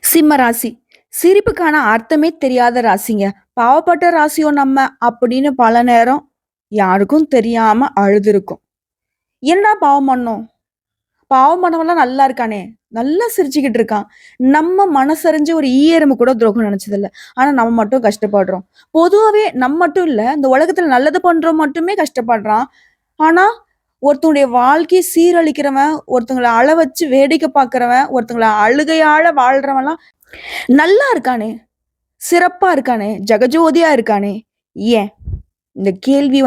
சிம்ம ராசி. சிரிப்புக்கான அர்த்தமே தெரியாத ராசிங்க. பாவப்பட்ட ராசியோ நம்ம அப்படின்னு பல நேரம் யாருக்கும் தெரியாம அழுதுருக்கும். என்னடா பாவம் பண்ணோம்? பாவம் பண்ணவன்லாம் நல்லா இருக்கானே! நல்லா சிரிச்சுக்கிட்டு இருக்கான். நம்ம மனசறிஞ்சு ஒரு ஈ எறும்பு கூட துரோகம் நினைச்சதில்ல. ஆனா நம்ம மட்டும் கஷ்டப்படுறோம். பொதுவாவே நம்ம மட்டும் இல்ல, இந்த உலகத்துல நல்லது பண்றவன் மட்டுமே கஷ்டப்படுறான். ஆனா, ஒருத்தனுடைய வாழ்க்கைய சீரழிக்கிறவன், ஒருத்தங்கள அழ வச்சு வேடிக்கை பார்க்கிறவன், ஒருத்தங்கள அழுகையால வாழ்றவன்லாம் நல்லா இருக்கானே! சிறப்பா இருக்கானே! ஜெகஜோதியா இருக்கானே! ஏன்? இந்த கேள்வி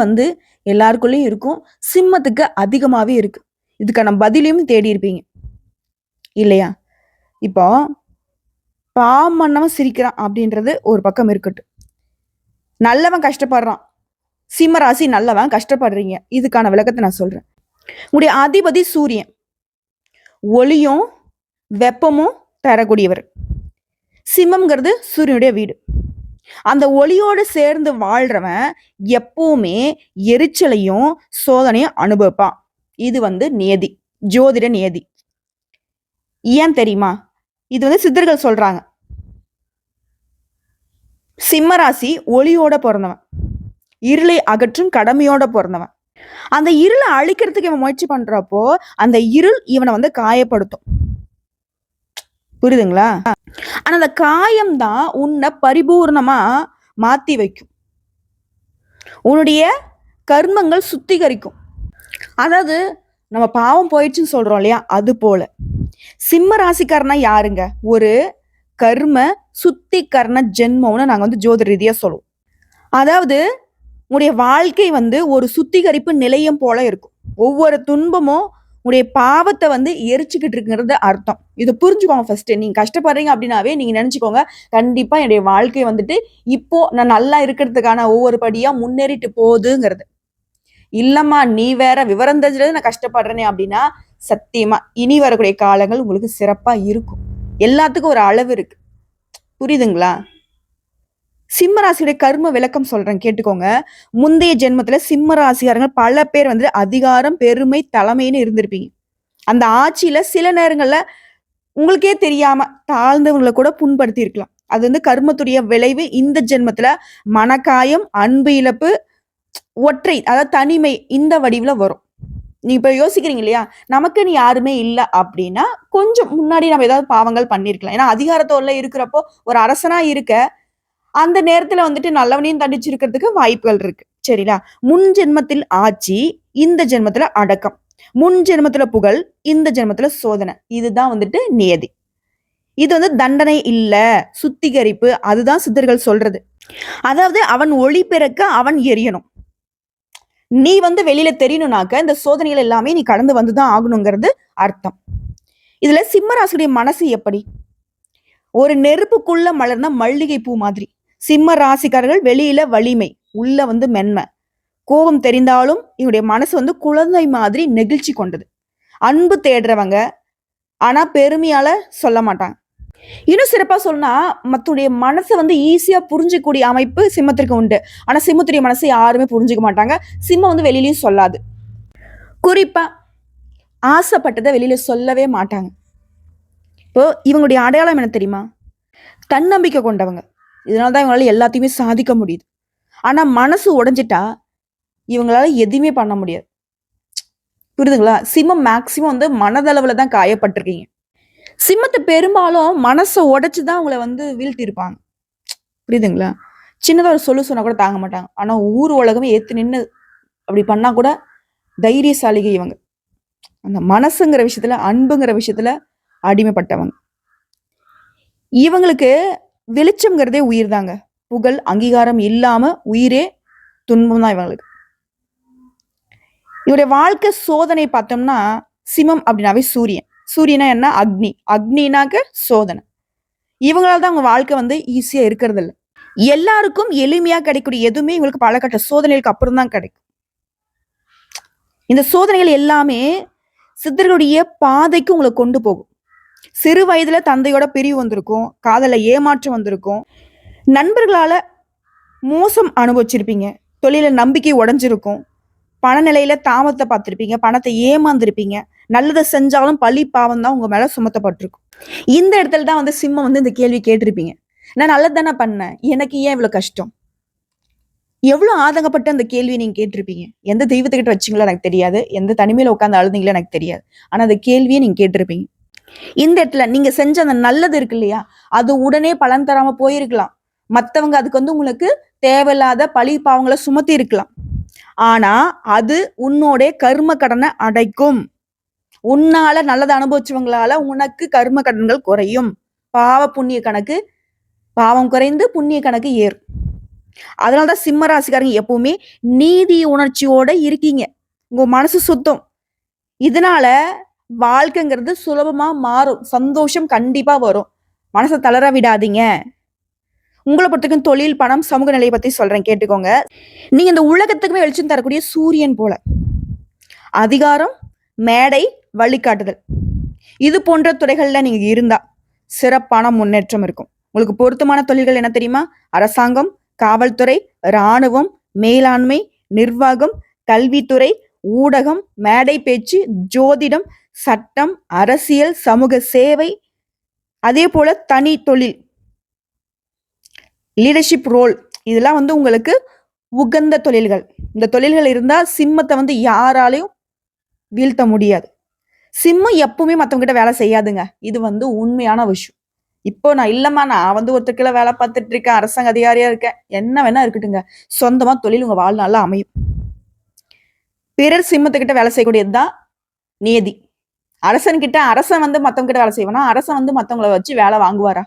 எல்லாருக்குள்ளயும் இருக்கும். சிம்மத்துக்கு அதிகமாவே இருக்கு. இதுக்கான பதிலையும் தேடி இருப்பீங்க. இல்லையா? இப்போ பாவம் பண்ணவன் சிரிக்கிறான் அப்படின்றது ஒரு பக்கம் இருக்கட்டும். நல்லவன் கஷ்டப்படுறான். சிம்ம ராசி நல்லவன் கஷ்டப்படுறீங்க. இதுக்கான விளக்கத்த நான் சொல்றேன். உங்களுடைய அதிபதி சூரியன். ஒளியும், வெப்பமும் தரக்கூடியவர். சிம்மம்ங்கிறது சூரியனுடைய வீடு. அந்த ஒளியோடு சேர்ந்து வாழ்றவன் எப்பவுமே எரிச்சலையும் சோதனையும் அனுபவிப்பான். இது நியதி, ஜோதிட நியதி. ஏன் தெரியுமா? இது சித்தர்கள் சொல்றாங்க. சிம்ம ராசி ஒளியோட பிறந்தவன், இருளை அகற்றும் கடமையோட பிறந்தவன். அந்த இருளை அழிக்கிறதுக்கு இவன் முயற்சி பண்றப்போ அந்த இருள் இவனை காயப்படுத்தும். புரியுதுங்களா? ஆனா அந்த காயம் தான் உன்னை பரிபூர்ணமா மாத்தி வைக்கும். உன்னுடைய கர்மங்கள் சுத்திகரிக்கும். அதாவது நம்ம பாவம் போயிடுச்சுன்னு சொல்றோம் இல்லையா? அது போல சிம்ம ராசிக்காரனா யாருங்க? ஒரு கர்ம சுத்திகரண ஜென்மம்னு நாங்க ஜோதிட ரீதியா சொல்லுவோம். அதாவது உங்களுடைய வாழ்க்கை ஒரு சுத்திகரிப்பு நிலையம் போல இருக்கும். ஒவ்வொரு துன்பமும் உங்களுடைய பாவத்தை எரிச்சுக்கிட்டு இருக்குங்கிறது அர்த்தம். இதை புரிஞ்சுக்கோங்க. ஃபர்ஸ்ட் நீங்க கஷ்டப்படுறீங்க அப்படின்னாவே நீங்க நினைச்சுக்கோங்க, கண்டிப்பா என்னுடைய வாழ்க்கை இப்போ நான் நல்லா இருக்கிறதுக்கான ஒவ்வொரு படியா முன்னேறிட்டு போகுதுங்கிறது. இல்லம்மா நீ வேற விவரம் தெரிஞ்சது நான் கஷ்டப்படுறேனே அப்படின்னா சத்தியமா இனி வரக்கூடிய காலங்கள் உங்களுக்கு சிறப்பா இருக்கும். எல்லாத்துக்கும் ஒரு அளவு இருக்கு. புரியுதுங்களா? சிம்ம ராசியுடைய கர்ம விளக்கம் சொல்றேன், கேட்டுக்கோங்க. முந்தைய ஜென்மத்துல சிம்ம ராசிக்காரங்க பல பேர் அதிகாரம், பெருமை, தலைமைன்னு இருந்திருப்பீங்க. அந்த ஆட்சியில சில நேரங்கள்ல உங்களுக்கே தெரியாம தாழ்ந்தவங்களை கூட புண்படுத்தி இருக்கலாம். அது கர்மத்துடைய விளைவு. இந்த ஜென்மத்துல மனக்காயம், அன்பு இழப்பு, ஒற்றை அதாவது தனிமை இந்த வடிவுல வரும். நீ இப்ப யோசிக்கிறீங்க இல்லையா? நமக்குன்னு யாருமே இல்லை அப்படின்னா கொஞ்சம் முன்னாடி நம்ம ஏதாவது பாவங்கள் பண்ணிருக்கலாம். ஏன்னா அதிகாரத்தோட இருக்கிறப்போ ஒரு அரசனா இருக்க அந்த நேரத்துல நல்லவனையும் தண்டிச்சிருக்கிறதுக்கு வாய்ப்புகள் இருக்கு. சரிங்களா? முன் ஜென்மத்தில் ஆட்சி, இந்த ஜென்மத்துல அடக்கம். முன் ஜென்மத்துல புகழ், இந்த ஜென்மத்துல சோதனை. இதுதான் நியதி. இது தண்டனை இல்ல, சுத்திகரிப்பு. அதுதான் சித்தர்கள் சொல்றது. அதாவது அவன் ஒளி பிறக்க அவன் எரியணும். நீ வெளியில தெரியணும்னாக்க இந்த சோதனைகள் எல்லாமே நீ கடந்து வந்துதான் ஆகணுங்கிறது அர்த்தம். இதுல சிம்மராசுடைய மனசு எப்படி? ஒரு நெருப்புக்குள்ள மலர்ந்த மல்லிகை பூ மாதிரி. சிம்ம ராசிக்காரர்கள் வெளியில வலிமை, உள்ள மென்மை. கோபம் தெரிந்தாலும் இவருடைய மனசு குழந்தை மாதிரி நெகிழ்ச்சி கொண்டது. அன்பு தேடுறவங்க, ஆனா பெருமையால சொல்ல மாட்டாங்க. இன்னும் சிறப்பா சொன்னா மத்தனுடைய மனசை ஈஸியா புரிஞ்சுக்கூடிய அமைப்பு சிம்மத்திற்கு உண்டு. ஆனா சிம்மத்துடைய மனசை யாருமே புரிஞ்சுக்க மாட்டாங்க. சிம்மம் வெளியிலயும் சொல்லாது. குறிப்பா ஆசைப்பட்டதை வெளியில சொல்லவே மாட்டாங்க. இப்போ இவங்களுடைய அடையாளம் என்ன தெரியுமா? தன்னம்பிக்கை கொண்டவங்க. இதனாலதான் இவங்களால எல்லாத்தையுமே சாதிக்க முடியுது. ஆனா மனசு உடைஞ்சிட்டா இவங்களால எதுவுமே பண்ண முடியாது. புரியுதுங்களா? சிம்மம் மேக்சிமம் மனதளவுல தான் காயப்பட்டிருக்கீங்க. சிம்மத்தை பெரும்பாலும் மனசை உடைச்சுதான் அவங்கள வீழ்த்தி இருப்பாங்க. புரியுதுங்களா? சின்னதா ஒரு சொன்னா கூட தாங்க மாட்டாங்க. ஆனா ஊர் உலகமே ஏத்து நின்று அப்படி பண்ணா கூட தைரியசாலிகை இவங்க. அந்த மனசுங்கிற விஷயத்துல, அன்புங்கிற விஷயத்துல அடிமைப்பட்டவங்க. இவங்களுக்கு வெளிச்சம்ங்கிறதே உயிர் தாங்க. புகழ், அங்கீகாரம் இல்லாம உயிரே துன்பம் தான் இவங்களுக்கு. இவருடைய வாழ்க்கை சோதனை பார்த்தோம்னா சிம்மம் அப்படின்னாவே சூரியன். சூரியனா என்ன? அக்னி. அக்னினாக்க சோதனை. இவங்களால தான் அவங்க வாழ்க்கை ஈஸியா இருக்கிறது இல்லை. எல்லாருக்கும் எளிமையா கிடைக்கக்கூடிய எதுவுமே இவங்களுக்கு பலகட்ட சோதனைகளுக்கு அப்புறம் தான் கிடைக்கும். இந்த சோதனைகள் எல்லாமே சித்தர்களுடைய பாதைக்கு உங்களை கொண்டு போகும். சிறு வயதுல தந்தையோட பிரிவு வந்திருக்கும், காதல ஏமாற்றம் வந்திருக்கும், நண்பர்களால மோசம் அனுபவிச்சிருப்பீங்க, தொழில நம்பிக்கை உடைஞ்சிருக்கும், பணநிலையில தாமதத்தை பார்த்திருப்பீங்க, பணத்தை ஏமாந்திருப்பீங்க, நல்லதை செஞ்சாலும் பழி பாவம் தான் உங்க மேல சுமத்தப்பட்டிருக்கும். இந்த இடத்துல தான் வந்து சிம்மம் வந்து இந்த கேள்வி கேட்டிருப்பீங்க. நான் நல்லது தானே பண்ணேன். எனக்கு ஏன் இவ்வளவு கஷ்டம்? எவ்வளவு ஆதங்கப்பட்டு அந்த கேள்வியை நீங்க கேட்டிருப்பீங்க. எந்த தெய்வத்துக்கிட்ட வச்சீங்களோ எனக்கு தெரியாது. எந்த தனிமையில உட்கார்ந்து அழுதீங்களோ எனக்கு தெரியாது. ஆனா அந்த கேள்வியை நீங்க கேட்டிருப்பீங்க. இந்த இடத்துல நீங்க செஞ்ச அந்த நல்லது இருக்கு இல்லையா? அது உடனே பலன் தராம போயிருக்கலாம். மத்தவங்க அதுக்கு வந்து உங்களுக்கு தேவையில்லாத பழி பாவங்கள சுமத்தி இருக்கலாம். ஆனா அது உன்னோட கர்ம கடனை அடைக்கும். உன்னால நல்லதை அனுபவிச்சவங்களால உனக்கு கர்ம கடன்கள் குறையும். பாவ புண்ணிய கணக்கு பாவம் குறைந்து புண்ணிய கணக்கு ஏறும். அதனாலதான் சிம்ம ராசிக்காரங்க எப்பவுமே நீதி உணர்ச்சியோட இருக்கீங்க. உங்க மனசு சுத்தம். இதனால வாழ்க்கைங்கிறது சுலபமா மாறும். சந்தோஷம் கண்டிப்பா வரும். மனசை தளர விடாதீங்க. உங்களை பொறுத்தவரைக்கும் தொழில், பணம், சமூக நிலையை பத்தி சொல்றேன் கேட்டுக்கோங்க. நீங்க இந்த உலகத்துக்குமே வெளிச்சம் தரக்கூடிய சூரியன் போல. அதிகாரம், மேடை, வழிகாட்டுதல் இது போன்ற துறைகள்ல நீங்க இருந்தா சிறப்பான முன்னேற்றம் இருக்கும். உங்களுக்கு பொருத்தமான தொழில்கள் என்ன தெரியுமா? அரசாங்கம், காவல்துறை, இராணுவம், மேலாண்மை, நிர்வாகம், கல்வித்துறை, ஊடகம், மேடை பேச்சு, ஜோதிடம், சட்டம், அரசியல், சமூக சேவை, அதே போல தனி தொழில், லீடர்ஷிப் ரோல், இதெல்லாம் வந்து உங்களுக்கு உகந்த தொழில்கள். இந்த தொழில்கள் இருந்தா சிம்மத்தை வந்து யாராலையும் வீழ்த்த முடியாது. சிம்மம் எப்பவுமே மத்தவங்க கிட்ட வேலை செய்யாதுங்க. இது வந்து உண்மையான விஷயம். இப்போ நான் இல்லம்மா, நான் வந்து ஒருத்தருக்குள்ள வேலை பார்த்துட்டு இருக்கேன், அரசாங்க அதிகாரியா இருக்கேன், என்ன வேணா இருக்கட்டுங்க. சொந்தமா தொழில் உங்க வாழ்நாள்ல அமையும். பிறர் சிம்மத்துக்கிட்ட வேலை செய்யக்கூடியதுதான் நியதி. அரசன் கிட்ட அரசன் வந்து மத்தவங்க கிட்ட வேலை செய்வானா? அரசன் வந்து மத்தவங்களை வச்சு வேலை வாங்குவாரா?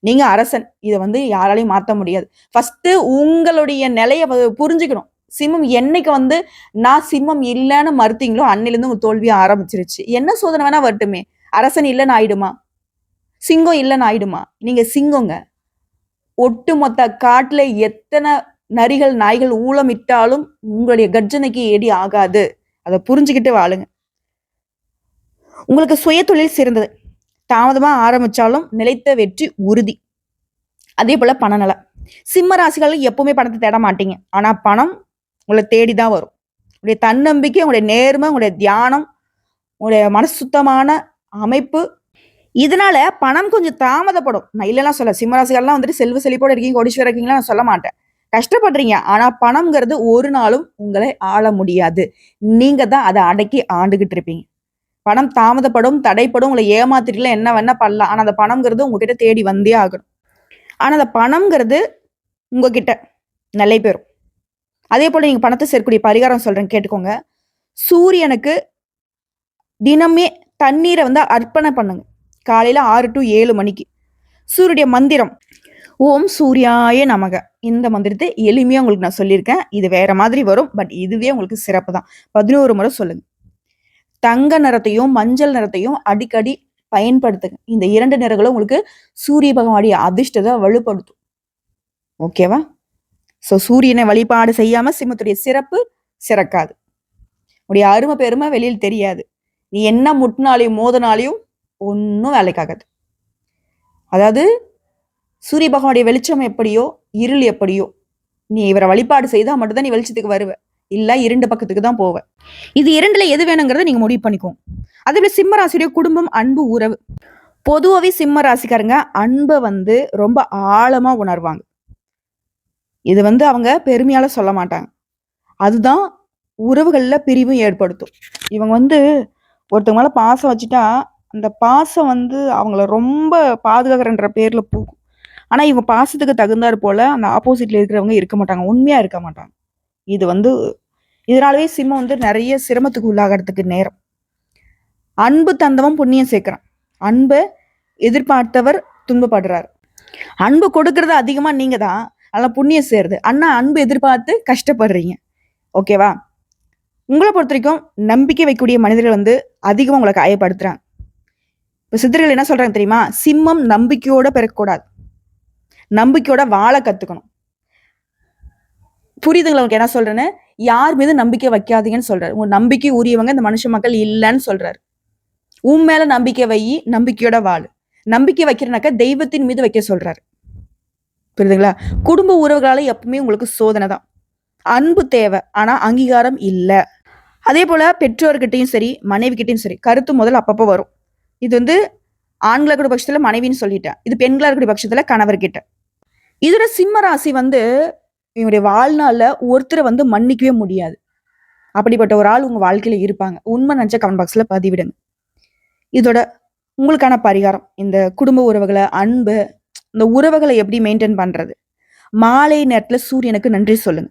நீங்க அரசன். இதை வந்து யாராலையும் மாத்த முடியாது. ஃபர்ஸ்ட் உங்களுடைய நிலையை புரிஞ்சுக்கணும். சிம்மம் என்னைக்கு வந்து நான் சிம்மம் இல்லைன்னு மறுத்தீங்களோ அன்னிலிருந்து உங்க தோல்வியை ஆரம்பிச்சிருச்சு. என்ன சோதனை வேணா வரட்டுமே, அரசன் இல்லைன்னு ஆயிடுமா? சிங்கம் இல்லைன்னு ஆயிடுமா? நீங்க சிங்கங்க. ஒட்டுமொத்த காட்டுல எத்தனை நரிகள், நாய்கள் ஊளமிட்டாலும் உங்களுடைய கர்ஜனைக்கு எடி ஆகாது. அதை புரிஞ்சுக்கிட்டு வாழுங்க. உங்களுக்கு சுய தொழில் சிறந்தது. தாமதமா ஆரம்பிச்சாலும் நிலைத்த வெற்றி உறுதி. அதே போல பணநலம். சிம்ம ராசிகள் எப்பவுமே பணத்தை தேட மாட்டீங்க. ஆனா பணம் உங்களை தேடிதான் வரும். உங்களுடைய தன்னம்பிக்கை, உங்களுடைய நேர்மை, உங்களுடைய தியானம், உங்களுடைய மனசு சுத்தமான அமைப்பு, இதனால பணம் கொஞ்சம் தாமதப்படும். நான் இல்லைன்னா சொல்ல, சிம்மராசிகள்லாம் வந்துட்டு செல்வ செழிப்போட இருக்கீங்க, கோடீஸ்வரர் இருக்கீங்களா, நான் சொல்ல மாட்டேன். கஷ்டப்படுறீங்க. ஆனா பணம்ங்கிறது ஒரு நாளும் உங்களை ஆள முடியாது. நீங்க தான் அதை அடக்கி ஆண்டுகிட்டு இருப்பீங்க. பணம் தாமதப்படும், தடைப்படும், உங்களை ஏமாத்திட்டுல என்ன வேணா பண்ணலாம். ஆனா அந்த பணம்ங்கிறது உங்ககிட்ட தேடி வந்தே ஆகணும். ஆனா அந்த பணம்ங்கிறது உங்ககிட்ட நிலை பெறும். அதே போல நீங்க பணத்தை சேர்க்கக்கூடிய பரிகாரம் சொல்றேன் கேட்டுக்கோங்க. சூரியனுக்கு தினமே தண்ணீரை வந்து அர்ப்பணை பண்ணுங்க. காலையில 6 to 7 மணிக்கு. சூரியனுடைய மந்திரம் ஓம் சூர்யாய நமக. இந்த மந்திரத்தை எளிமையா உங்களுக்கு நான் சொல்லியிருக்கேன். இது வேற மாதிரி வரும், பட் இதுவே உங்களுக்கு சிறப்பு தான். 11 முறை சொல்லுங்க. தங்க நிறத்தையும் மஞ்சள் நிறத்தையும் அடிக்கடி பயன்படுத்துங்க. இந்த 2 நிறங்களும் உங்களுக்கு சூரிய பகவானுடைய அதிர்ஷ்டத்தை வலுப்படுத்தும். ஓகேவா? ஸோ சூரியனை வழிபாடு செய்யாம சிம்மத்துடைய சிறப்பு சிறக்காது. உடைய அருமை பெருமை வெளியில் தெரியாது. நீ என்ன முட்டினாலையும் மோதனாலையும் ஒன்றும் வேலைக்காகாது. அதாவது சூரிய பகவானுடைய வெளிச்சம் எப்படியோ இருள் எப்படியோ, நீ இவரை வழிபாடு செய்தா மட்டும்தான் நீ வெளிச்சத்துக்கு வருவ. இல்ல இருண்ட பக்கத்துக்கு தான் போவ. இது 2ல எது வேணுங்கிறத நீங்க முடிவு பண்ணிக்கோங்க. அதே போல சிம்ம ராசியுடைய குடும்பம், அன்பு, உறவு. பொதுவாகவே சிம்ம ராசிக்காரங்க அன்பை வந்து ரொம்ப ஆழமா உணர்வாங்க. இது வந்து அவங்க பெருமையால சொல்ல மாட்டாங்க. அதுதான் உறவுகள்ல பிரிவும் ஏற்படுத்தும். இவங்க வந்து ஒருத்தவங்க மேல பாசம் வச்சுட்டா அந்த பாசம் வந்து அவங்கள ரொம்ப பாதுகாக்கிறன்ற பேர்ல போகும். ஆனா இவங்க பாசத்துக்கு தகுந்தாற் போல அந்த ஆப்போசிட்ல இருக்கிறவங்க இருக்க மாட்டாங்க, உண்மையா இருக்க மாட்டாங்க. இது வந்து இதனாலவே சிம்மம் வந்து நிறைய சிரமத்துக்கு உள்ளாகிறதுக்கு நேரம். அன்பு தந்தவன் புண்ணியம் சேர்க்கிறான். அன்பை எதிர்பார்த்தவர் துன்பப்படுறாரு. அன்பு கொடுக்கறது அதிகமா நீங்க தான், ஆனா புண்ணியம் சேருது. அண்ணா அன்பு எதிர்பார்த்து கஷ்டப்படுறீங்க. ஓகேவா? உங்களை பொறுத்த வரைக்கும் நம்பிக்கை வைக்கக்கூடிய மனிதர்கள் வந்து அதிகமா உங்களை காயப்படுத்துறாங்க. இப்ப சித்தர்கள் என்ன சொல்றாங்க தெரியுமா? சிம்மம் நம்பிக்கையோட பிறக்கக்கூடாது, நம்பிக்கையோட வாழ கத்துக்கணும். புரியுதுங்களா உங்களுக்கு என்ன சொல்றேன்னு? யார் மீது நம்பிக்கை வைக்காதீங்கன்னு சொல்றாரு. உங்க நம்பிக்கை உரியவங்க இந்த மனுஷ மக்கள் இல்லைன்னு சொல்றாரு. உன் மேல நம்பிக்கை வை, நம்பிக்கையோட வாழு. நம்பிக்கை வைக்கிறனாக்க தெய்வத்தின் மீது வைக்க சொல்றாரு. புரியுதுங்களா? குடும்ப உறவுகளால எப்பவுமே உங்களுக்கு சோதனை தான். அன்பு தேவை, ஆனா அங்கீகாரம் இல்லை. அதே போல பெற்றோர்கிட்டையும் சரி, மனைவி கிட்டையும் சரி, கருத்து முதல் அப்பப்போ வரும். இது வந்து ஆண்களா இருக்கக்கூடிய பட்சத்துல மனைவின்னு சொல்லிட்டேன். இது பெண்களா இருக்கக்கூடிய பட்சத்துல கணவர்கிட்ட. இதோட சிம்ம ராசி வந்து இவங்களுடைய வாழ்நாள்ல ஒருத்தரை வந்து மன்னிக்கவே முடியாது. அப்படிப்பட்ட ஒரு ஆள் உங்க வாழ்க்கையில இருப்பாங்க. உண்மை நினைச்சா கமெண்ட் பாக்ஸ்ல பதிவிடுங்க. இதோட உங்களுக்கான பரிகாரம், இந்த குடும்ப உறவுகளை, அன்பு, இந்த உறவுகளை எப்படி மெயின்டைன் பண்றது? மாலை நேரத்துல சூரியனுக்கு நன்றி சொல்லுங்க.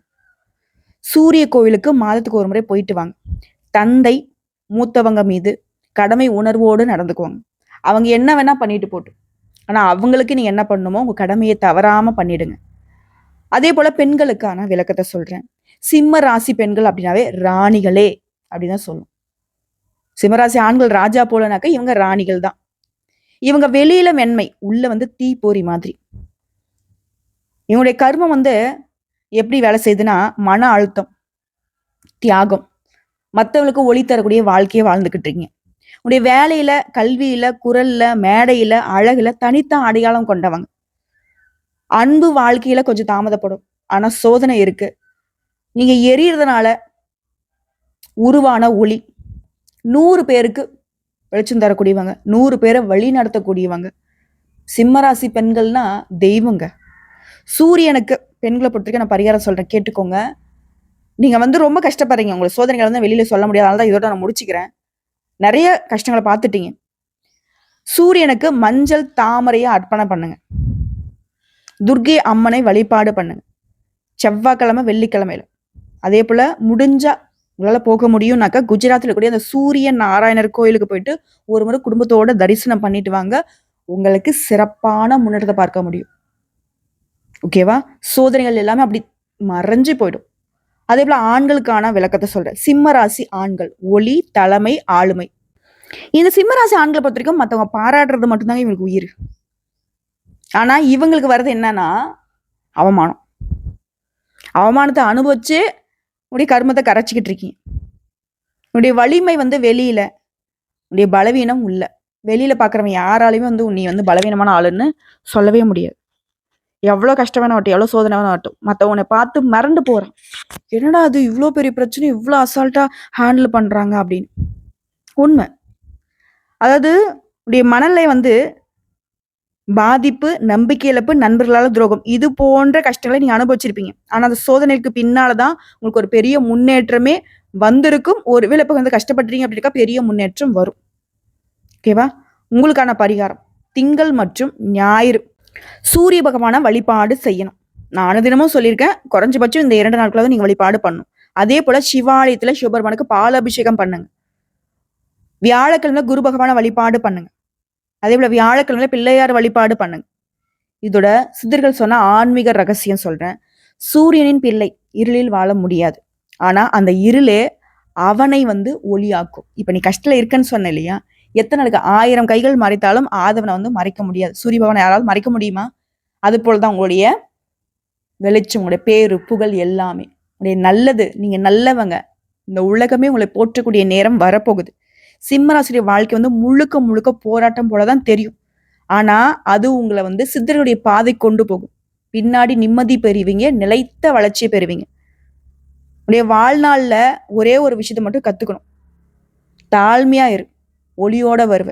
சூரிய கோவிலுக்கு மாதத்துக்கு ஒரு முறை போயிட்டு வாங்க. தந்தை மூத்தவங்க மீது கடமை உணர்வோடு நடந்துக்குவாங்க. அவங்க என்ன வேணா பண்ணிட்டு போட்டும், ஆனா அவங்களுக்கு நீங்க என்ன பண்ணணுமோ உங்க கடமையை தவறாம பண்ணிடுங்க. அதே போல பெண்களுக்கான விளக்கத்தை சொல்றேன். சிம்ம ராசி பெண்கள் அப்படின்னாவே ராணிகளே அப்படிதான் சொல்லும். சிம்மராசி ஆண்கள் ராஜா போலனாக்க இவங்க ராணிகள் தான். இவங்க வெளியில மென்மை, உள்ள வந்து தீப்பொறி மாதிரி. இவங்களுடைய கர்மம் வந்து எப்படி வேலை செய்யுதுன்னா, மன அழுத்தம், தியாகம், மற்றவங்களுக்கு ஒளி தரக்கூடிய வாழ்க்கையை வாழ்ந்துகிட்டு இருக்கீங்க. உங்களுடைய வேலையில, கல்வியில, குரல்ல, மேடையில, அழகுல தனித்த அடையாளம் கொண்டவங்க. அன்பு வாழ்க்கையில கொஞ்சம் தாமதப்படும், ஆனா சோதனை இருக்கு. நீங்க எரியறதுனால உருவான ஒளி 100 பேருக்கு வெளிச்சம் தரக்கூடியவங்க, 100 பேரை வழி நடத்தக்கூடியவங்க. சிம்மராசி பெண்கள்னா தெய்வங்க. சூரியனுக்கு பெண்களை பொறுத்தவரைக்கும் நான் பரிகாரம் சொல்றேன், கேட்டுக்கோங்க. நீங்க வந்து ரொம்ப கஷ்டப்படுறீங்க, உங்களுக்கு சோதனைகள் வந்து வெளியில சொல்ல முடியாது, அதனால தான் இதோட நான் முடிச்சுக்கிறேன். நிறைய கஷ்டங்களை பார்த்துட்டீங்க. சூரியனுக்கு மஞ்சள் தாமரையை அர்ப்பணம் பண்ணுங்க. துர்க்கை அம்மனை வழிபாடு பண்ணுங்க, செவ்வாய்க்கிழமை வெள்ளிக்கிழமையில. அதே போல முடிஞ்சா உங்களால போக முடியும்னாக்கா குஜராத்தில் கூடிய அந்த சூரிய நாராயணர் கோயிலுக்கு போயிட்டு ஒரு முறை குடும்பத்தோட தரிசனம் பண்ணிட்டு வாங்க. உங்களுக்கு சிறப்பான முன்னேற்றத்தை பார்க்க முடியும். ஓகேவா? சோதனைகள் எல்லாமே அப்படி மறைஞ்சு போயிடும். அதே போல ஆண்களுக்கான விளக்கத்தை சொல்றேன். சிம்ம ராசி ஆண்கள் ஒளி, தலைமை, ஆளுமை. இந்த சிம்மராசி ஆண்களை பொறுத்த வரைக்கும் மற்றவங்க பாராட்டுறது மட்டும்தாங்க இவங்களுக்கு உயிர். ஆனா இவங்களுக்கு வர்றது என்னன்னா அவமானம். அவமானத்தை அனுபவிச்சு உடைய கர்மத்தை கரைச்சிக்கிட்டு இருக்கீங்க. உன்னுடைய வலிமை வந்து வெளியில, உன்னுடைய பலவீனம் உள்ள. வெளியில பாக்குறவங்க யாராலையுமே வந்து நீ வந்து பலவீனமான ஆளுன்னு சொல்லவே முடியாது. எவ்வளவு கஷ்டமான ஆகட்டும், எவ்வளவு சோதனையான ஆகட்டும், மற்றவனை பார்த்து மறந்து போறான். என்னடா அது இவ்வளோ பெரிய பிரச்சனை இவ்வளோ அசால்ட்டா ஹேண்டில் பண்றாங்க அப்படின்னு. உண்மை. அதாவது உடைய மனநிலை வந்து பாதிப்பு, நம்பிக்கை இழப்பு, நண்பர்களால துரோகம், இது போன்ற கஷ்டங்களை நீங்க அனுபவிச்சிருப்பீங்க. ஆனா அந்த சோதனைக்கு பின்னால்தான் உங்களுக்கு ஒரு பெரிய முன்னேற்றமே வந்திருக்கும். ஒருவேளை இப்ப வந்து கஷ்டப்படுறீங்க அப்படின்னா பெரிய முன்னேற்றம் வரும். ஓகேவா? உங்களுக்கான பரிகாரம், திங்கள் மற்றும் ஞாயிறு சூரிய பகவான வழிபாடு செய்யணும். நான் அனுதினமும் சொல்லியிருக்கேன், குறைஞ்சபட்சம் இந்த 2 நாட்களாவது நீங்க வழிபாடு பண்ணணும். அதே போல சிவாலயத்துல சிவபெருமானுக்கு பால் அபிஷேகம் பண்ணுங்க. வியாழக்கிழமை குரு பகவான வழிபாடு பண்ணுங்க. அதே போல வியாழக்கிழமை பிள்ளையார் வழிபாடு பண்ணுங்க. இதோட சித்தர்கள் சொன்ன ஆன்மீக ரகசியம் சொல்றேன். சூரியனின் பிள்ளை இருளில் வாழ முடியாது, ஆனா அந்த இருளே அவனை வந்து ஒளியாக்கும். இப்ப நீ கஷ்டத்துல இருக்கன்னு சொன்ன இல்லையா, எத்தனை நாளுக்கு 1000 கைகள் மறைத்தாலும் ஆதவனை வந்து மறைக்க முடியாது. சூரிய பகவானை யாராவது மறைக்க முடியுமா? அது போலதான் உங்களுடைய வெளிச்சம், உங்களுடைய பேரு புகழ் எல்லாமே, உங்களுடைய நல்லது, நீங்க நல்லவங்க, இந்த உலகமே உங்களை போற்றக்கூடிய நேரம் வரப்போகுது. சிம்மராசிரிய வாழ்க்கை வந்து முழுக்க முழுக்க போராட்டம் போலதான் தெரியும். ஆனா அது உங்களை வந்து சித்தர்களுடைய பாதை கொண்டு போகும். பின்னாடி நிம்மதி பெறுவீங்க, நிலைத்த வளர்ச்சியை பெறுவீங்க. உடைய வாழ்நாள்ல ஒரே ஒரு விஷயத்த மட்டும் கத்துக்கணும். தாழ்மையா இரு, ஒளியோட வருவ,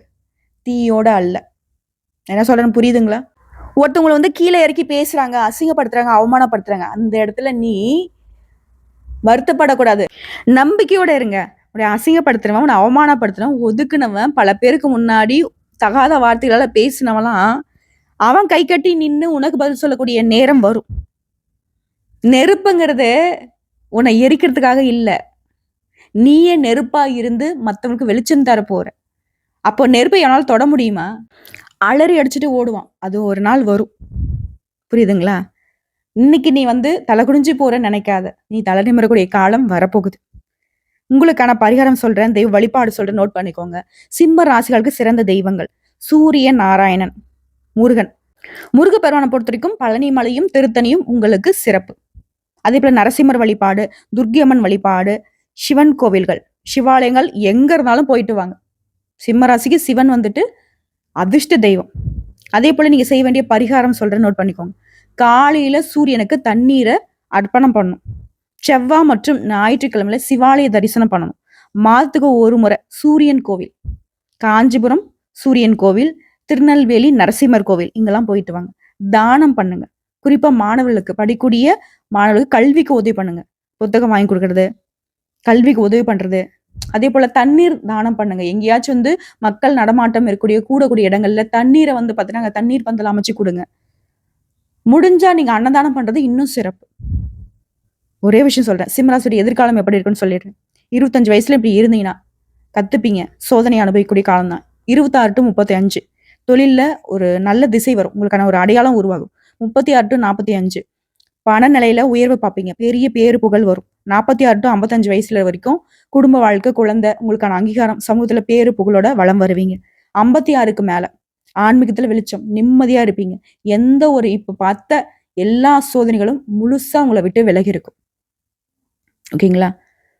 தீயோட அல்ல. என்ன சொல்றேன்னு புரியுதுங்களா? ஒருத்தவங்களை வந்து கீழே இறக்கி பேசுறாங்க, அசிங்கப்படுத்துறாங்க, அவமானப்படுத்துறாங்க, அந்த இடத்துல நீ வருத்தப்படக்கூடாது, நம்பிக்கையோட இருங்க. உடைய அசிங்கப்படுத்துறவன், உன்னை அவமானப்படுத்துறவன், ஒதுக்குனவன், பல பேருக்கு முன்னாடி தகாத வார்த்தைகளால பேசினவெல்லாம் அவன் கை கட்டி நின்று உனக்கு பதில் சொல்லக்கூடிய நேரம் வரும். நெருப்புங்கிறது உன்னை எரிக்கிறதுக்காக இல்லை, நீயே நெருப்பா இருந்து மற்றவங்களுக்கு வெளிச்சம் தர போற. அப்போ நெருப்பை என்னால் தொட முடியுமா? அலறி அடிச்சுட்டு ஓடுவான், அது ஒரு நாள் வரும். புரியுதுங்களா? இன்னைக்கு நீ வந்து தலை குடிஞ்சு போறன்னு நினைக்காத, நீ தலை நிமிரக்கூடிய காலம் வரப்போகுது. உங்களுக்கான பரிகாரம் சொல்றேன், தெய்வ வழிபாடு சொல்றேன், நோட் பண்ணிக்கோங்க. சிம்ம ராசிகளுக்கு சிறந்த தெய்வங்கள் சூரிய நாராயணன், முருகன். முருகப்பெருமானை பொறுத்த வரைக்கும் பழனி மலையும் திருத்தணியும் உங்களுக்கு சிறப்பு. அதே போல நரசிம்மர் வழிபாடு, துர்க்கியம்மன் வழிபாடு, சிவன் கோவில்கள், சிவாலயங்கள் எங்க இருந்தாலும் போயிட்டு வாங்க. சிம்மராசிக்கு சிவன் வந்துட்டு அதிர்ஷ்ட தெய்வம். அதே போல நீங்க செய்ய வேண்டிய பரிகாரம் சொல்றேன், நோட் பண்ணிக்கோங்க. காலையில சூரியனுக்கு தண்ணீரை அர்ப்பணம் பண்ணணும். செவ்வாய் மற்றும் ஞாயிற்றுக்கிழமையில சிவாலய தரிசனம் பண்ணணும். மாதத்துக்கு ஒரு முறை சூரியன் கோவில், காஞ்சிபுரம் சூரியன் கோவில், திருநெல்வேலி நரசிம்மர் கோவில் இங்கெல்லாம் போயிட்டு வாங்க. தானம் பண்ணுங்க. குறிப்பா மாணவர்களுக்கு, படிக்கக்கூடிய மாணவர்களுக்கு கல்விக்கு உதவி பண்ணுங்க. புத்தகம் வாங்கி கொடுக்கறது, கல்விக்கு உதவி பண்றது. அதே போல தண்ணீர் தானம் பண்ணுங்க. எங்கேயாச்சும் மக்கள் நடமாட்டம் கூடக்கூடிய இடங்கள்ல தண்ணீரை பாத்தீங்கன்னா தண்ணீர் பந்தல் அமைச்சு கொடுங்க. முடிஞ்சா நீங்க அன்னதானம் பண்றது இன்னும் சிறப்பு. ஒரே விஷயம் சொல்றேன், சிம்மராசியுடைய எதிர்காலம் எப்படி இருக்குன்னு சொல்லிடுறேன். 25 வயசுல இப்படி இருந்தீங்கன்னா கத்துப்பீங்க. சோதனை அனுபவிக்கக்கூடிய காலம் தான். 26 to 35 தொழில்ல ஒரு நல்ல திசை வரும். உங்களுக்கான ஒரு அடையாளம் உருவாகும். 36 to 45 பண நிலையில உயர்வு பார்ப்பீங்க. பெரிய பேரு புகழ் வரும். 46 to 55 வயசுல வரைக்கும் குடும்ப வாழ்க்கை, குழந்தை, உங்களுக்கான அங்கீகாரம், சமூகத்துல பேரு புகழோட வளம் வருவீங்க. 56க்கு மேல ஆன்மீகத்துல வெளிச்சம், நிம்மதியா இருப்பீங்க. எந்த ஒரு இப்ப பார்த்த எல்லா சோதனைகளும் முழுசா உங்களை விட்டு விலகி இருக்கும். ஓகேங்களா?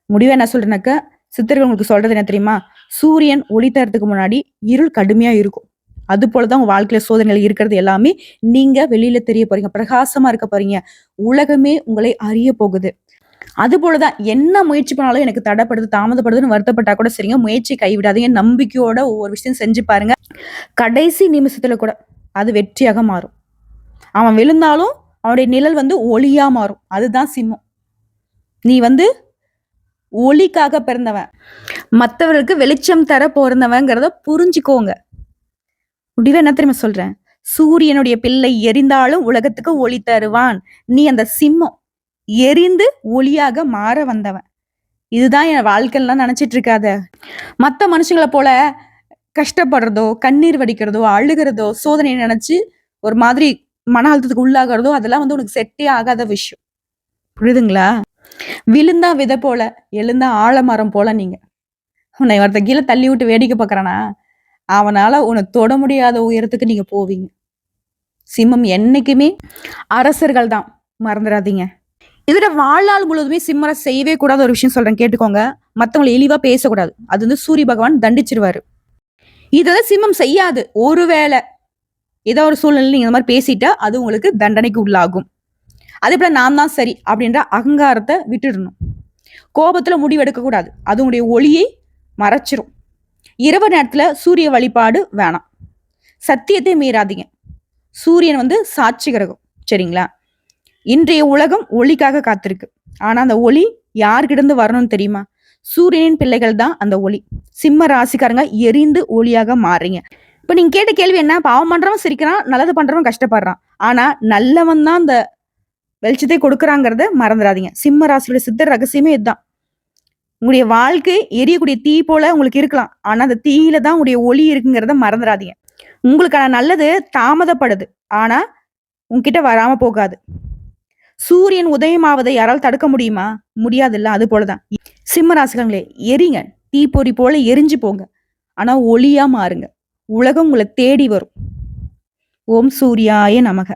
முடிவை என்ன சொல்றேன்னாக்க, சித்தர்கள் உங்களுக்கு சொல்றது என்ன தெரியுமா? சூரியன் ஒளி தரத்துக்கு முன்னாடி இருள் கடுமையா இருக்கும். அது போலதான் உங்க வாழ்க்கையில சோதனைகள் இருக்கிறது எல்லாமே நீங்க வெளியில தெரிய போறீங்க, பிரகாசமா இருக்க போறீங்க. உலகமே உங்களை அறிய போகுது. அது போலதான் என்ன முயற்சி பண்ணாலும் எனக்கு தடைப்படுது, தாமதப்படுதுன்னு வருத்தப்பட்டா கூட சரிங்க, முயற்சி கைவிடாதீங்க. நம்பிக்கையோட ஒவ்வொரு விஷயம் செஞ்சு பாருங்க. கடைசி நிமிஷத்துல கூட அது வெற்றியாக மாறும். அவன் விழுந்தாலும் அவனுடைய நிழல் ஒளியா மாறும். அதுதான் சிம்மம். நீ ஒளிக்காக பிறந்தவன், மற்றவர்களுக்கு வெளிச்சம் தர பிறந்தவங்கிறத புரிஞ்சுக்கோங்க. முடிவு என்ன தெரியுமா சொல்றேன்? சூரியனுடைய பிள்ளை எரிந்தாலும் உலகத்துக்கு ஒளி தருவான். நீ அந்த சிம்மம், எரிந்து ஒளியாக மாற வந்தவன். இதுதான் என் வாழ்க்கைலாம் நினைச்சிட்டு இருக்காத. மற்ற மனுஷங்களை போல கஷ்டப்படுறதோ, கண்ணீர் வடிக்கிறதோ, அழுகிறதோ, சோதனையை நினைச்சு ஒரு மாதிரி மன அழுத்தத்துக்கு உள்ளாகிறதோ அதெல்லாம் உனக்கு செட்டே ஆகாத விஷயம். புரியுதுங்களா? விழுந்தா விதை போல, எழுந்தா ஆலமரம் போல. நீங்க உன்னை ஒருத்த கீழே தள்ளி விட்டு வேடிக்கை பார்க்கறானா, அவனால உன்னை தொட முடியாத உயரத்துக்கு நீங்க போவீங்க. சிம்மம் என்னைக்குமே அரசர்கள் தான், மறந்துடாதீங்க. இதோட வாழ்நாள் முழுவதுமே சிம்மரை செய்யவே கூடாத ஒரு விஷயம் சொல்றேன், கேட்டுக்கோங்க. மத்தவங்களை இழிவா பேசக்கூடாது. அது சூரிய பகவான் தண்டிச்சிருவாரு. இதெல்லாம் சிம்மம் செய்யாது. ஒருவேளை ஏதோ ஒரு சூழ்நிலை நீங்க இந்த மாதிரி பேசிட்டா அது உங்களுக்கு தண்டனைக்கு உள்ளாகும். அதே போல நான் தான் சரி அப்படின்ற அகங்காரத்தை விட்டுடணும். கோபத்துல முடிவெடுக்க கூடாது. அது உங்களுடைய ஒளியை மறைச்சிரும். இரவு நேரத்துல சூரிய வழிபாடு வேணாம். சத்தியத்தை மீறாதீங்க. சூரியன் சாட்சி கிரகம், சரிங்களா? இன்றைய உலகம் ஒளிக்காக காத்திருக்கு. ஆனா அந்த ஒளி யாருக்கிட்ட வரணும்னு தெரியுமா? சூரியனின் பிள்ளைகள் தான் அந்த ஒளி. சிம்ம ராசிக்காரங்க எரிந்து ஒளியாக மாறுறீங்க. இப்ப நீங்க கேட்ட கேள்வி என்ன? பாவம் பண்றவன் சிரிக்கிறான், நல்லது பண்றவன் கஷ்டப்படுறான். ஆனா நல்லவன் தான் அந்த வெளிச்சத்தை கொடுக்குறாங்கிறத மறந்துடாதீங்க. சிம்ம ராசியோட சித்தர் ரகசியமே இதுதான். உங்களுடைய வாழ்க்கை எரியக்கூடிய தீ போல உங்களுக்கு இருக்கலாம். ஆனா அந்த தீயில தான் உங்களுடைய ஒளி இருக்குங்கிறத மறந்துடாதீங்க. உங்களுக்கான நல்லது தாமதப்படுது, ஆனா உங்ககிட்ட வராம போகாது. சூரியன் உதயமாவதை யாரால் தடுக்க முடியுமா? முடியாது இல்ல? அது போலதான் சிம்ம ராசிகளே, எரிங்க, தீப்பொறி போல எரிஞ்சு போங்க. ஆனா ஒளியா மாறுங்க. உலகம் உங்களை தேடி வரும். ஓம் சூர்யாய நமக.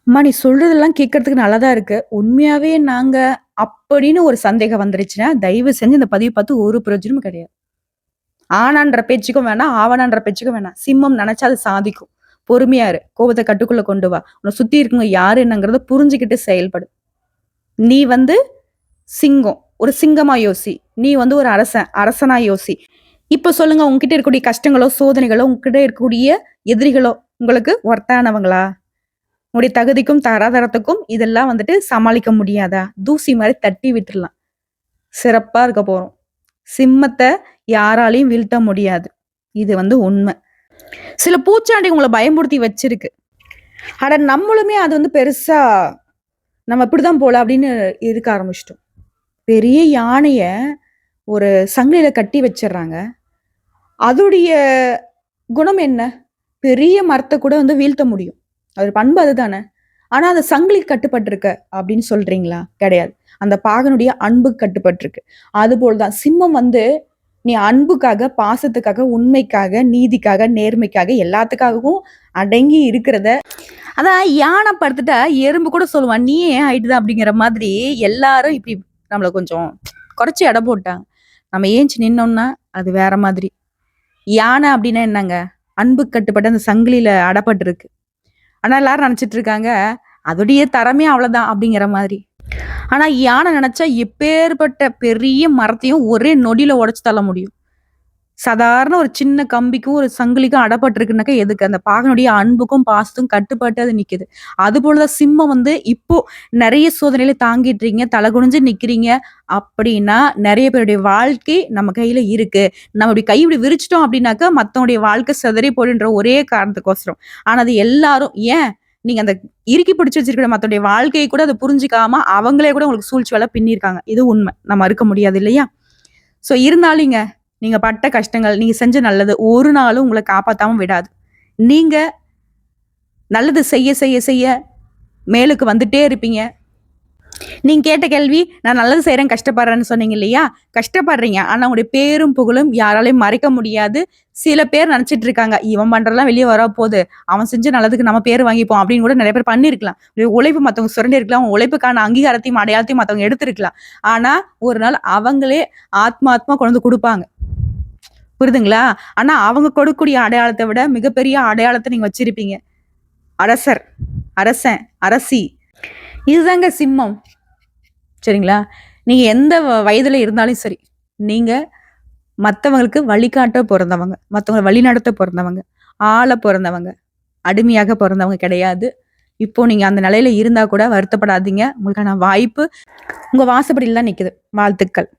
அம்மா, நீ சொல்றதெல்லாம் கேட்கறதுக்கு நல்லாதான் இருக்கு. உண்மையாவே நாங்க அப்படின்னு ஒரு சந்தேகம் வந்துருச்சுன்னா தயவு செஞ்சு இந்த பதிவு பார்த்து ஒரு பிரயோஜனமும் கிடையாது. ஆனான்ற பேச்சுக்கும் வேணாம், ஆவணான்ற பேச்சுக்கும் வேணாம். சிம்மம் நினைச்சா அது சாதிக்கும். பொறுமையா இரு. கோபத்தை கட்டுக்குள்ள கொண்டு வா. உன்னை சுத்தி இருக்குங்க யாரு என்னங்கிறத புரிஞ்சுக்கிட்டு செயல்படு. நீ சிங்கம், ஒரு சிங்கமா யோசி. நீ ஒரு அரசனா யோசி. இப்ப சொல்லுங்க, உங்ககிட்ட இருக்கக்கூடிய கஷ்டங்களோ, சோதனைகளோ, உங்ககிட்ட இருக்கக்கூடிய எதிரிகளோ உங்களுக்கு ஒர்த்தானவங்களா? உங்களுடைய தகுதிக்கும் தராதரத்துக்கும் இதெல்லாம் சமாளிக்க முடியாதா? தூசி மாதிரி தட்டி விட்டுடலாம். சிறப்பா இருக்க போறோம். சிம்மத்தை யாராலையும் வீழ்த்த முடியாது. இது உண்மை. சில பூச்சாண்டி உங்களை பயமுறுத்தி வச்சிருக்கு. ஆனா நம்மளுமே அது பெருசா நம்ம இப்படிதான் போல அப்படின்னு இருக்க ஆரம்பிச்சிட்டோம். பெரிய யானைய ஒரு சங்கிலியில கட்டி வச்சிடுறாங்க. அதோடைய குணம் என்ன? பெரிய மரத்தை கூட வீழ்த்த முடியும். அது பண்பு அதுதானே. ஆனா அந்த சங்கிலி கட்டுப்பட்டிருக்க அப்படின்னு சொல்றீங்களா? கிடையாது. அந்த பாகனுடைய அன்பு கட்டுப்பட்டிருக்கு. அது போலதான் சிம்மம் நீ அன்புக்காக, பாசத்துக்காக, உண்மைக்காக, நீதிக்காக, நேர்மைக்காக, எல்லாத்துக்காகவும் அடங்கி இருக்கிறத, அதான் யானை படுத்துட்டா எறும்பு கூட சொல்லுவான் நீ ஏன் ஆயிட்டுதான் அப்படிங்கிற மாதிரி எல்லாரும் இப்படி நம்மள கொஞ்சம் குறைச்சி எடை போட்டாங்க. நம்ம ஏஞ்சி நின்னோம்னா அது வேற மாதிரி. யானை அப்படின்னா என்னங்க? அன்பு கட்டுப்பட்டு அந்த சங்கிலியில அடப்பட்டு இருக்கு. ஆனா எல்லாரும் நினைச்சிட்டு இருக்காங்க அதோடைய தரமே அவ்வளவுதான் அப்படிங்கிற மாதிரி. ஆனா யானை நினைச்சா எப்பேற்பட்ட பெரிய மரத்தையும் ஒரே நொடியில உடைச்சு தள்ள முடியும். சாதாரண ஒரு சின்ன கம்பிக்கும், ஒரு சங்கிலிக்கும் அடப்பட்டிருக்குனாக்கா எதுக்கு? அந்த பாகனுடைய அன்புக்கும், பாசத்துக்கும் கட்டுப்பட்டு அது நிக்குது. அதுபோல தான் சிம்மம் வந்து இப்போ நெறைய சோதனைகள தாங்கிட்றீங்க, தலகுனிஞ்சு நிக்கிறீங்க அப்படின்னா, நெறைய பேருடைய வாழ்க்கை நம்ம கையில இருக்கு. நம்ம இப்டி கை இப்டி விரிச்சுட்டோம் அப்டின்னாக்கா, மத்தவங்களுடைய வாழ்க்கை சிதறி போயிடுன்ற ஒரே காரணத்துக்கோசரம். ஆனா அது எல்லாரும் ஏன்? நீங்க அந்த இறுக்கி பிடிச்சு வச்சிருக்கிற மத்தவங்களுடைய வாழ்க்கைய கூட அத புரிஞ்சுக்காம, அவங்களே கூட உங்களுக்கு சூழ்ச்சி வேல பின்னியிருக்காங்க. இது உண்ம. நம்ம மறுக்க முடியாது இல்லையா? இருந்தாலுங்க, நீங்க பட்ட கஷ்டங்கள், நீங்க செஞ்ச நல்லது ஒரு நாளும் உங்கள காப்பாத்தாம விடாது. நீங்க நல்லது செய்ய, செய்ய, செய்ய மேலுக்கு வந்துட்டே இருப்பீங்க. நீங்க கேட்ட கேள்வி, நான் நல்லது செய்றேன், கஷ்டப்படுறேன்னு சொன்னீங்க இல்லையா? கஷ்டப்படுறீங்க. ஆனா உங்களுடைய பேரும், புகழும் யாராலயும் மறைக்க முடியாது. சில பேர் நெனச்சுட்டு இருக்காங்க, இவன் பண்றதெல்லாம் வெளிய வரப்போது. அவன் செஞ்ச நல்லதுக்கு நம்ம பேர் வாங்கிப்போம் அப்படின்னு கூட நெறைய பேர் பண்ணியிருக்கலாம். உழைப்பு மத்தவங்க சுரண்டியிருக்கலாம். உங்க உழைப்புக்கான அங்கீகாரத்தையும், அடையாளத்தையும் மத்தவங்க எடுத்திருக்கலாம். ஆனா, ஒரு நாள் அவங்களே ஆத்மார்த்தமா கொண்டு வந்து குடுப்பாங்க. புரியுதுங்களா? ஆனா அவங்க கொடுக்கக்கூடிய அடையாளத்த விட மிகப்பெரிய அடையாளத்த நீங்க வச்சிருப்பீங்க. அரசர், அரசன், அரசி. இதுதாங்க சிம்மம். சரிங்களா? நீங்க எந்த வயதுல இருந்தாலும் சரி, நீங்க மத்தவங்களுக்கு வழிகாட்ட பொறந்தவங்க. மத்தவங்கள வழிநடத்த பொறந்தவங்க. ஆள பொறந்தவங்க. அடிமையாக பொறந்தவங்க கிடையாது. இப்போ நீங்க அந்த நிலையில இருந்தா கூட வருத்தப்படாதீங்க. உங்களுக்கான வாய்ப்பு உங்க வாசப்படியில தான் நிக்குது. வாழ்த்துக்கள்.